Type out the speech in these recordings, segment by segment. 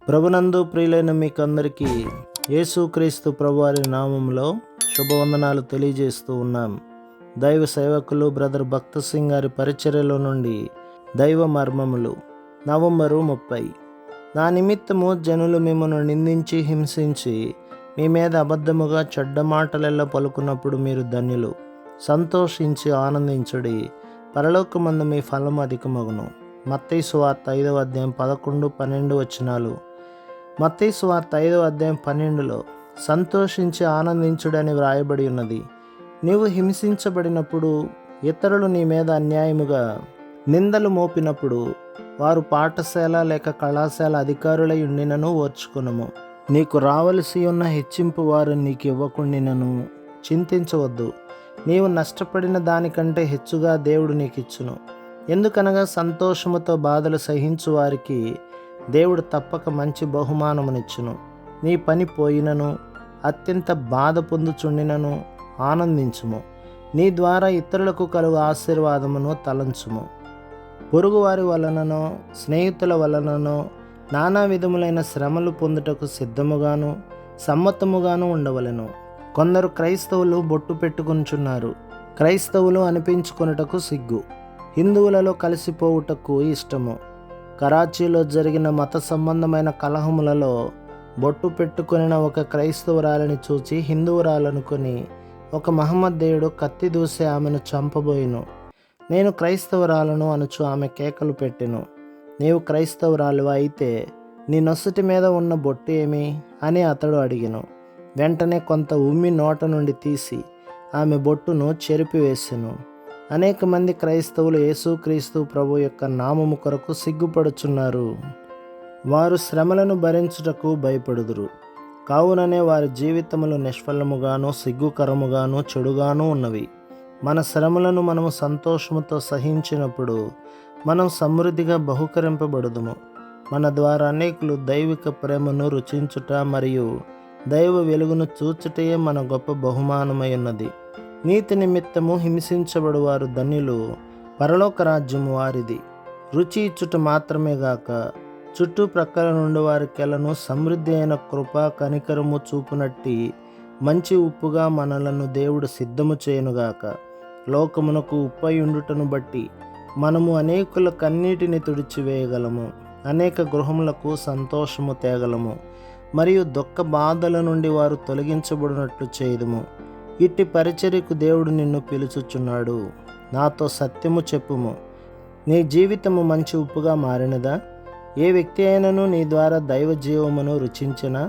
ప్రభునందు ప్రియులైన మీకందరికీ యేసుక్రీస్తు ప్రభువారి నామంలో శుభవందనాలు తెలియజేస్తూ ఉన్నాం. దైవ సేవకులు బ్రదర్ భక్త సింగ్ గారి పరిచర్యలో నుండి దైవ మర్మములు. నవంబరు 30. నా నిమిత్తము జనులు మిమ్మల్ని నిందించి హింసించి మీ మీద అబద్ధముగా చెడ్డ మాటలెల్లా పలుకున్నప్పుడు మీరు ధన్యులు. సంతోషించి ఆనందించుడి, పరలోకమందు మీ ఫలం అధికమగును. మత్తయి సువార్త 5వ అధ్యాయం 11, 12 వచనాలు. మత్తయి సువార్త 5వ అధ్యాయం 12లో సంతోషించి ఆనందించుడని వ్రాయబడి ఉన్నది. నీవు హింసించబడినప్పుడు, ఇతరులు నీ మీద అన్యాయముగా నిందలు మోపినప్పుడు, వారు పాఠశాల లేక కళాశాల అధికారులై ఉండినను ఓర్చుకునము. నీకు రావలసి ఉన్న హెచ్చింపు వారు నీకు ఇవ్వకుండినను చింతించవద్దు. నీవు నష్టపడిన దానికంటే హెచ్చుగా దేవుడు నీకు ఇచ్చును. ఎందుకనగా సంతోషముతో బాధలు సహించు వారికి దేవుడు తప్పక మంచి బహుమానమునిచ్చును. నీ పని పోయినను, అత్యంత బాధ పొందుచుండినను ఆనందించుము. నీ ద్వారా ఇతరులకు కలుగు ఆశీర్వాదమును తలంచుము. పొరుగువారి వలననో స్నేహితుల వలననో నానా విధములైన శ్రమలు పొందుటకు సిద్ధముగాను సమ్మతముగాను ఉండవలెను. కొందరు క్రైస్తవులు బొట్టు పెట్టుకొనుచున్నారు. క్రైస్తవులు అనిపించుకొనుటకు సిగ్గు, హిందువులలో కలిసిపోవుటకు ఇష్టము. కరాచీలో జరిగిన మత సంబంధమైన కలహములలో బొట్టు పెట్టుకొనిన ఒక క్రైస్తవురాలని చూచి హిందువురాలనుకొని ఒక మహమ్మదీయుడు కత్తి దూసి ఆమెను చంపబోయిను. నేను క్రైస్తవురాలను అనుచు ఆమె కేకలు పెట్టెను. నీవు క్రైస్తవురాలువా అయితే నీ నొసటి మీద ఉన్న బొట్టు ఏమి అని అతడు అడిగెను. వెంటనే కొంత ఉమ్మి నోట నుండి తీసి ఆమె బొట్టును చెరిపివేసెను. అనేక మంది క్రైస్తవులు యేసుక్రీస్తు ప్రభు యొక్క నామము కొరకు సిగ్గుపడుచున్నారు. వారు శ్రమలను భరించుటకు భయపడుదురు. కావుననే వారి జీవితములు నిష్ఫలముగాను సిగ్గుకరముగాను చెడుగాను ఉన్నవి. మన శ్రమలను మనము సంతోషముతో సహించినప్పుడు మనం సమృద్ధిగా బహుకరింపబడుదుము. మన ద్వారా అనేకులు దైవిక ప్రేమను రుచించుట మరియు దైవ వెలుగును చూచుటయే మన గొప్ప బహుమానమై ఉన్నది. నీతి నిమిత్తము హింసించబడువారు ధన్యులు, పరలోక రాజ్యము వారిది. రుచి ఇచ్చుట మాత్రమే గాక చుట్టుప్రక్కల నుండి వారికెలను సమృద్ధి అయిన కృప కనికరము చూపునట్టి మంచి ఉప్పుగా మనలను దేవుడు సిద్ధము చేయునుగాక. లోకమునకు ఉప్పై ఉండుటను బట్టి మనము అనేకుల కన్నీటిని తుడిచివేయగలము, అనేక గృహములకు సంతోషము తేగలము, మరియు దుఃఖ బాధల నుండి వారు తొలగించబడినట్లు చేయుదుము. ఇట్టి పరిచర్యకు దేవుడు నిన్ను పిలుచుచున్నాడు. నాతో సత్యము చెప్పుము. నీ జీవితము మంచి ఉప్పుగా మారినదా? ఏ వ్యక్తి అయినను నీ ద్వారా దైవ జీవమును రుచించెనా?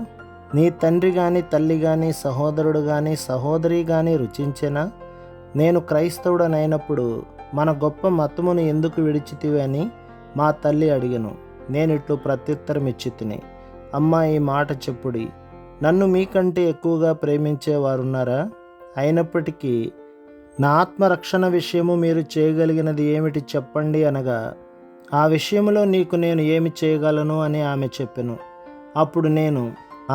నీ తండ్రి గాని తల్లి గాని సహోదరుడు గాని సహోదరి గాని రుచించెనా? నేను క్రైస్తవుడనైనప్పుడు మన గొప్ప మతమును ఎందుకు విడిచితివి అని మా తల్లి అడిగెను. నేనిట్లు ప్రత్యుత్తరం ఇచ్చి తిని, అమ్మా, ఈ మాట చెప్పుడి. నన్ను మీకంటే ఎక్కువగా ప్రేమించేవారున్నారా? అయినప్పటికీ నా ఆత్మరక్షణ విషయము మీరు చేయగలిగినది ఏమిటి చెప్పండి అనగా, ఆ విషయంలో నీకు నేను ఏమి చేయగలను అని ఆమె చెప్పెను. అప్పుడు నేను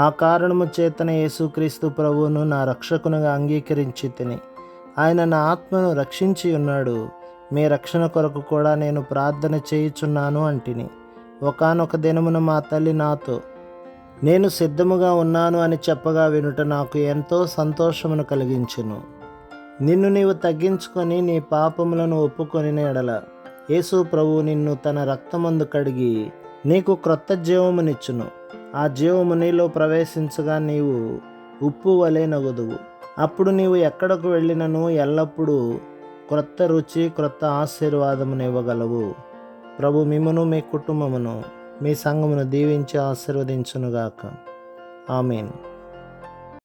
ఆ కారణము చేతనే యేసుక్రీస్తు ప్రభువును నా రక్షకునిగా అంగీకరించి తిని, ఆయన నా ఆత్మను రక్షించి ఉన్నాడు. మీ రక్షణ కొరకు కూడా నేను ప్రార్థన చేయుచున్నాను అంటిని. ఒకానొక దినమున మా తల్లి నాతో, నేను సిద్ధముగా ఉన్నాను అని చెప్పగా వినుట నాకు ఎంతో సంతోషమును కలిగించెను. నిన్ను నీవు తగ్గించుకొని నీ పాపములను ఒప్పుకొని ఎడల యేసు ప్రభువు నిన్ను తన రక్తమందు కడిగి నీకు క్రొత్త జీవమునిచ్చును. ఆ జీవము నీలో ప్రవేశించగా నీవు ఉప్పు వలె నగుదువు. అప్పుడు నీవు ఎక్కడకు వెళ్ళినను ఎల్లప్పుడూ క్రొత్త రుచి, క్రొత్త ఆశీర్వాదమును ఇవ్వగలవు. ప్రభు మిమ్మును, మీ కుటుంబమును, మీ సంఘమును దీవించి ఆశీర్వదించునుగాక. ఆమేన్.